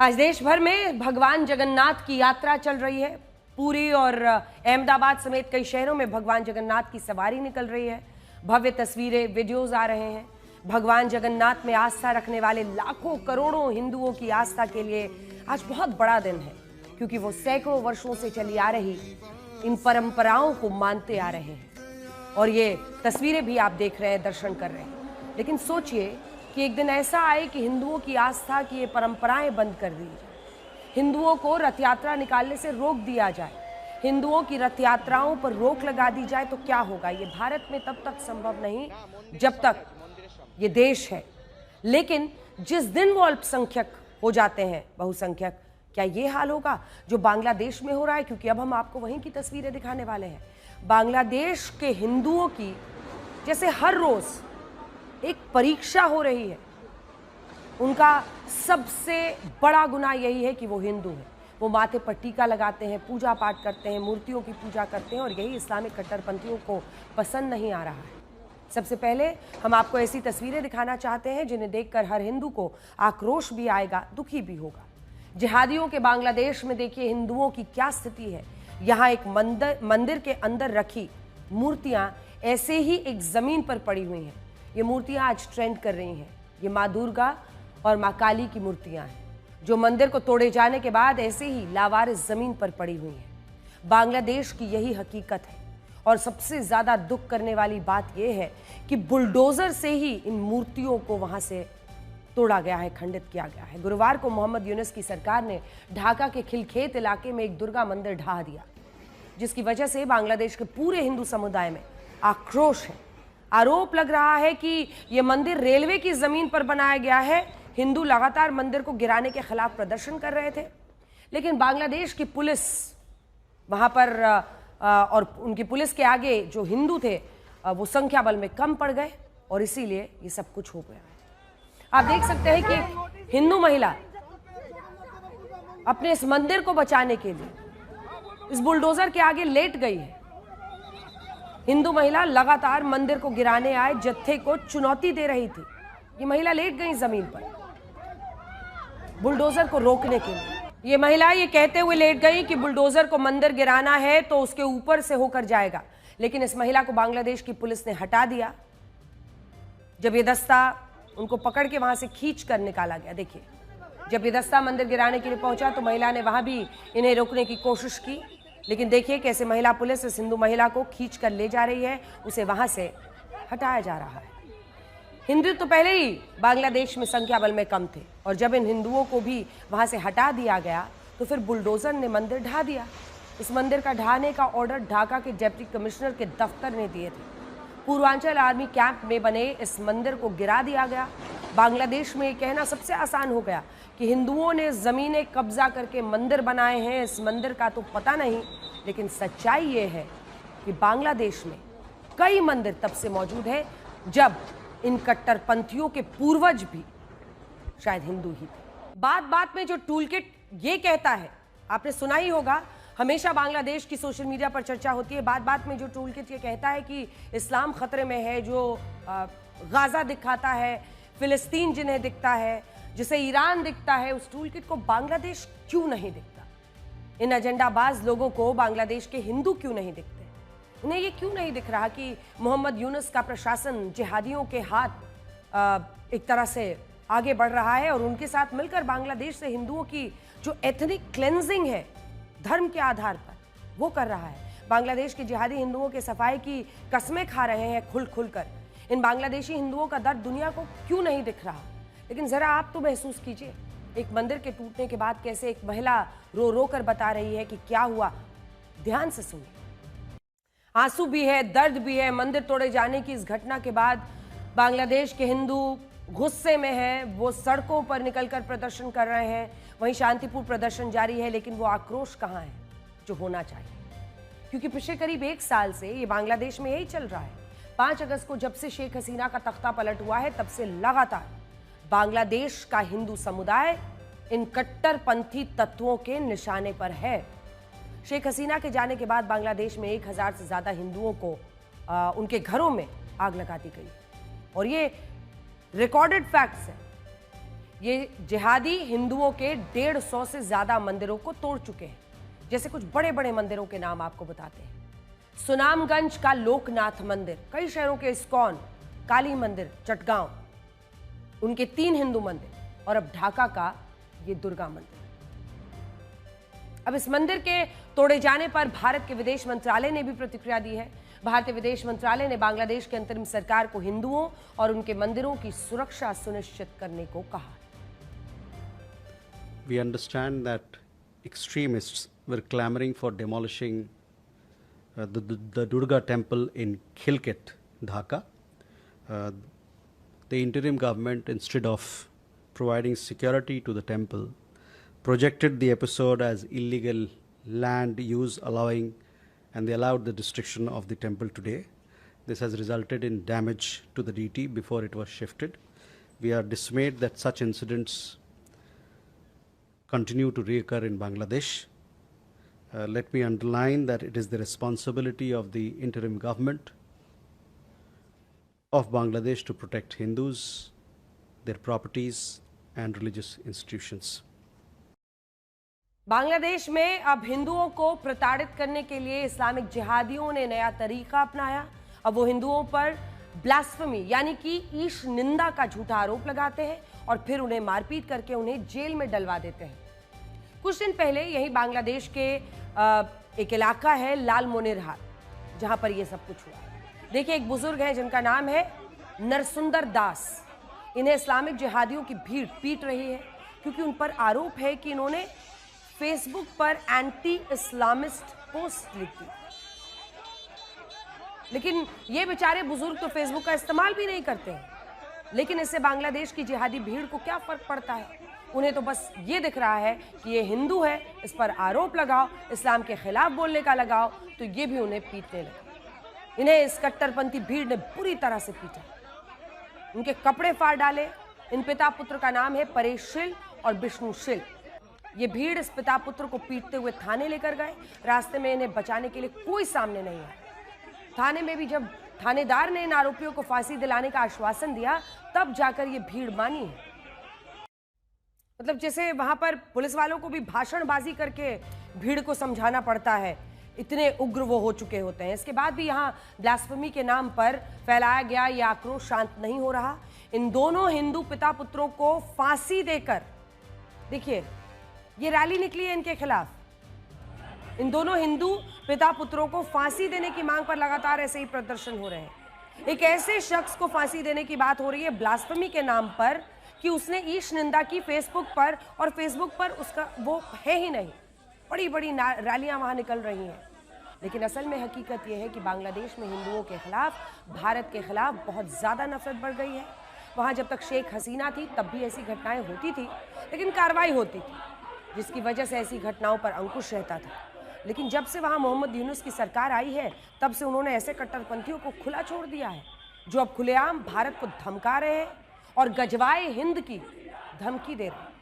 आज देश भर में भगवान जगन्नाथ की यात्रा चल रही है। पुरी और अहमदाबाद समेत कई शहरों में भगवान जगन्नाथ की सवारी निकल रही है। भव्य तस्वीरें, वीडियोज आ रहे हैं। भगवान जगन्नाथ में आस्था रखने वाले लाखों करोड़ों हिंदुओं की आस्था के लिए आज बहुत बड़ा दिन है, क्योंकि वो सैकड़ों वर्षों से चली आ रही इन परंपराओं को मानते आ रहे हैं। और ये तस्वीरें भी आप देख रहे हैं, दर्शन कर रहे हैं। लेकिन सोचिए कि एक दिन ऐसा आए कि हिंदुओं की आस्था की ये परंपराएं बंद कर दी जाए, हिंदुओं को रथ यात्रा निकालने से रोक दिया जाए, हिंदुओं की रथ यात्राओं पर रोक लगा दी जाए, तो क्या होगा? ये भारत में तब तक संभव नहीं जब तक ये देश है। लेकिन जिस दिन वो अल्पसंख्यक हो जाते हैं बहुसंख्यक, क्या ये हाल होगा जो बांग्लादेश में हो रहा है? क्योंकि अब हम आपको वहीं की तस्वीरें दिखाने वाले हैं। बांग्लादेश के हिंदुओं की जैसे हर रोज एक परीक्षा हो रही है। उनका सबसे बड़ा गुनाह यही है कि वो हिंदू हैं। वो माथे पर टीका लगाते हैं, पूजा पाठ करते हैं, मूर्तियों की पूजा करते हैं, और यही इस्लामिक कट्टरपंथियों को पसंद नहीं आ रहा है। सबसे पहले हम आपको ऐसी तस्वीरें दिखाना चाहते हैं जिन्हें देखकर हर हिंदू को आक्रोश भी आएगा, दुखी भी होगा। जिहादियों के बांग्लादेश में देखिए हिंदुओं की क्या स्थिति है। यहाँ एक मंदिर के अंदर रखी मूर्तियां ऐसे ही एक जमीन पर पड़ी हुई हैं। ये मूर्तियां आज ट्रेंड कर रही हैं। ये माँ दुर्गा और माँ काली की मूर्तियां हैं, जो मंदिर को तोड़े जाने के बाद ऐसे ही लावारिस जमीन पर पड़ी हुई हैं। बांग्लादेश की यही हकीकत है। और सबसे ज्यादा दुख करने वाली बात यह है कि बुलडोजर से ही इन मूर्तियों को वहां से तोड़ा गया है, खंडित किया गया है। गुरुवार को मोहम्मद यूनुस की सरकार ने ढाका के खिलखेत इलाके में एक दुर्गा मंदिर ढहा दिया, जिसकी वजह से बांग्लादेश के पूरे हिंदू समुदाय में आक्रोश है। आरोप लग रहा है कि यह मंदिर रेलवे की जमीन पर बनाया गया है। हिंदू लगातार मंदिर को गिराने के खिलाफ प्रदर्शन कर रहे थे, लेकिन बांग्लादेश की पुलिस वहां पर और उनकी पुलिस के आगे जो हिंदू थे वो संख्या बल में कम पड़ गए, और इसीलिए ये सब कुछ हो गया। आप देख सकते हैं कि एक हिंदू महिला अपने इस मंदिर को बचाने के लिए इस बुलडोजर के आगे लेट गई है। हिंदू महिला लगातार मंदिर को गिराने आए जत्थे को चुनौती दे रही थी। ये महिला लेट गई जमीन पर बुलडोजर को रोकने के लिए। ये महिला ये कहते हुए लेट गई कि बुलडोजर को मंदिर गिराना है तो उसके ऊपर से होकर जाएगा, लेकिन इस महिला को बांग्लादेश की पुलिस ने हटा दिया। जब ये दस्ता उनको पकड़ के वहां से खींच कर निकाला गया, देखिए जब ये दस्ता मंदिर गिराने के लिए पहुंचा तो महिला ने वहां भी इन्हें रोकने की कोशिश की, लेकिन देखिए कैसे महिला पुलिस इस हिंदू महिला को खींच कर ले जा रही है, उसे वहां से हटाया जा रहा है। हिंदू तो पहले ही बांग्लादेश में संख्या बल में कम थे, और जब इन हिंदुओं को भी वहां से हटा दिया गया तो फिर बुलडोजर ने मंदिर ढा दिया। इस मंदिर का ढहाने का ऑर्डर ढाका के डिप्टी कमिश्नर के दफ्तर ने दिए थे। पूर्वांचल आर्मी कैंप में बने इस मंदिर को गिरा दिया गया। बांग्लादेश में ये कहना सबसे आसान हो गया कि हिंदुओं ने जमीनें कब्जा करके मंदिर बनाए हैं, इस मंदिर का तो पता नहीं। लेकिन सच्चाई ये है कि बांग्लादेश में कई मंदिर तब से मौजूद है जब इन कट्टरपंथियों के पूर्वज भी शायद हिंदू ही थे। बात बात में जो टूलकिट ये कहता है, आपने सुना ही होगा, हमेशा बांग्लादेश की सोशल मीडिया पर चर्चा होती है। बात बात में जो टूलकिट ये कहता है कि इस्लाम खतरे में है, जो गाजा दिखाता है, फिलिस्तीन जिन्हें दिखता है, जिसे ईरान दिखता है, उस टूलकिट को बांग्लादेश क्यों नहीं दिखता? इन एजेंडाबाज लोगों को बांग्लादेश के हिंदू क्यों नहीं दिखते? उन्हें ये क्यों नहीं दिख रहा कि मोहम्मद यूनुस का प्रशासन जिहादियों के हाथ एक तरह से आगे बढ़ रहा है, और उनके साथ मिलकर बांग्लादेश से हिंदुओं की जो एथनिक क्लेंजिंग है धर्म के आधार पर, वो कर रहा है। बांग्लादेश के जिहादी हिंदुओं के सफाई की कस्में खा रहे हैं खुल खुल कर। इन बांग्लादेशी हिंदुओं का दर्द दुनिया को क्यों नहीं दिख रहा? लेकिन जरा आप तो महसूस कीजिए, एक मंदिर के टूटने के बाद कैसे एक महिला रो रो कर बता रही है कि क्या हुआ। ध्यान से सुनिए। आंसू भी है, दर्द भी है। मंदिर तोड़े जाने की इस घटना के बाद बांग्लादेश के हिंदू गुस्से में हैं, वो सड़कों पर निकलकर प्रदर्शन कर रहे हैं। वहीं शांतिपूर्ण प्रदर्शन जारी है, लेकिन वो आक्रोश कहाँ है जो होना चाहिए? क्योंकि पिछले करीब 1 साल से ये बांग्लादेश में यही चल रहा है। 5 अगस्त को जब से शेख हसीना का तख्ता पलट हुआ है, तब से लगातार बांग्लादेश का हिंदू समुदाय इन कट्टरपंथी तत्वों के निशाने पर है। शेख हसीना के जाने के बाद बांग्लादेश में 1000 से ज्यादा हिंदुओं को उनके घरों में आग लगा दी गई, और ये रिकॉर्डेड फैक्ट्स हैं। ये जिहादी हिंदुओं के 150 से ज्यादा मंदिरों को तोड़ चुके हैं। जैसे कुछ बड़े बड़े मंदिरों के नाम आपको बताते हैं। सुनामगंज का लोकनाथ मंदिर, कई शहरों के इस्कॉन, काली मंदिर चटगांव, उनके 3 हिंदू मंदिर, और अब ढाका का ये दुर्गा मंदिर। अब इस मंदिर के तोड़े जाने पर भारत के विदेश मंत्रालय ने भी प्रतिक्रिया दी है। भारतीय विदेश मंत्रालय ने बांग्लादेश की अंतरिम सरकार को हिंदुओं और उनके मंदिरों की सुरक्षा सुनिश्चित करने को कहा। We understand that extremists were clamoring for demolishing the Durga temple in Khilkhet, Dhaka. The interim government, instead of providing security to the temple, projected the episode as illegal land use and they allowed the destruction of the temple today. This has resulted in damage to the deity before it was shifted. We are dismayed that such incidents continue to reoccur in Bangladesh. Let me underline that it is the responsibility of the interim government of Bangladesh to protect Hindus, their properties and religious institutions. Bangladesh में अब हिंदुओं को प्रताड़ित करने के लिए Islamic जिहादियों ने नया तरीका अपनाया। अब वो हिंदुओं पर ब्लास्फेमी यानी कि ईश निंदा का झूठा आरोप लगाते हैं और फिर उन्हें मारपीट करके उन्हें जेल में डलवा देते हैं। कुछ दिन पहले यही बांग्लादेश के एक इलाका है लाल मोनिरहाट, जहां पर यह सब कुछ हुआ। देखिए, एक बुजुर्ग है जिनका नाम है नरसुंदर दास। इन्हें इस्लामिक जिहादियों की भीड़ पीट रही है क्योंकि उन पर आरोप है कि इन्होंने फेसबुक पर एंटी इस्लामिस्ट पोस्ट लिख दी। लेकिन ये बेचारे बुजुर्ग तो फेसबुक का इस्तेमाल भी नहीं करते हैं, लेकिन इससे बांग्लादेश की जिहादी भीड़ को क्या फर्क पड़ता है? उन्हें तो बस ये दिख रहा है कि ये हिंदू है, इस पर आरोप लगाओ, इस्लाम के खिलाफ बोलने का लगाओ, तो ये भी उन्हें पीटने लगे। इन्हें इस कट्टरपंथी भीड़ ने बुरी तरह से पीटा, उनके कपड़े फाड़ डाले। इन पिता पुत्र का नाम है परेशशील और विष्णुशील। ये भीड़ इस पिता पुत्र को पीटते हुए थाने लेकर गए। रास्ते में इन्हें बचाने के लिए कोई सामने नहीं आया। थाने में भी जब थानेदार ने इन आरोपियों को फांसी दिलाने का आश्वासन दिया, तब जाकर ये भीड़ मानी है। मतलब जैसे वहां पर पुलिस वालों को भी भाषणबाजी करके भीड़ को समझाना पड़ता है, इतने उग्र वो हो चुके होते हैं। इसके बाद भी यहाँ ब्लास्फेमी के नाम पर फैलाया गया यह आक्रोश शांत नहीं हो रहा। इन दोनों हिंदू पिता पुत्रों को फांसी देकर, देखिए ये रैली निकली है इनके खिलाफ। इन दोनों हिंदू पिता पुत्रों को फांसी देने की मांग पर लगातार ऐसे ही प्रदर्शन हो रहे हैं। एक ऐसे शख्स को फांसी देने की बात हो रही है ब्लास्फेमी के नाम पर कि उसने ईश निंदा की फेसबुक पर, और फेसबुक पर उसका वो है ही नहीं। बड़ी बड़ी रैलियां वहां निकल रही हैं। लेकिन असल में हकीकत यह है कि बांग्लादेश में हिंदुओं के खिलाफ, भारत के खिलाफ बहुत ज़्यादा नफरत बढ़ गई है। वहाँ जब तक शेख हसीना थी तब भी ऐसी घटनाएं होती थी, लेकिन कार्रवाई होती थी, जिसकी वजह से ऐसी घटनाओं पर अंकुश रहता था। लेकिन जब से वहाँ मोहम्मद यूनुस की सरकार आई है, तब से उन्होंने ऐसे कट्टरपंथियों को खुला छोड़ दिया है, जो अब खुलेआम भारत को धमका रहे हैं और गजवाए हिंद की धमकी दे रहे हैं।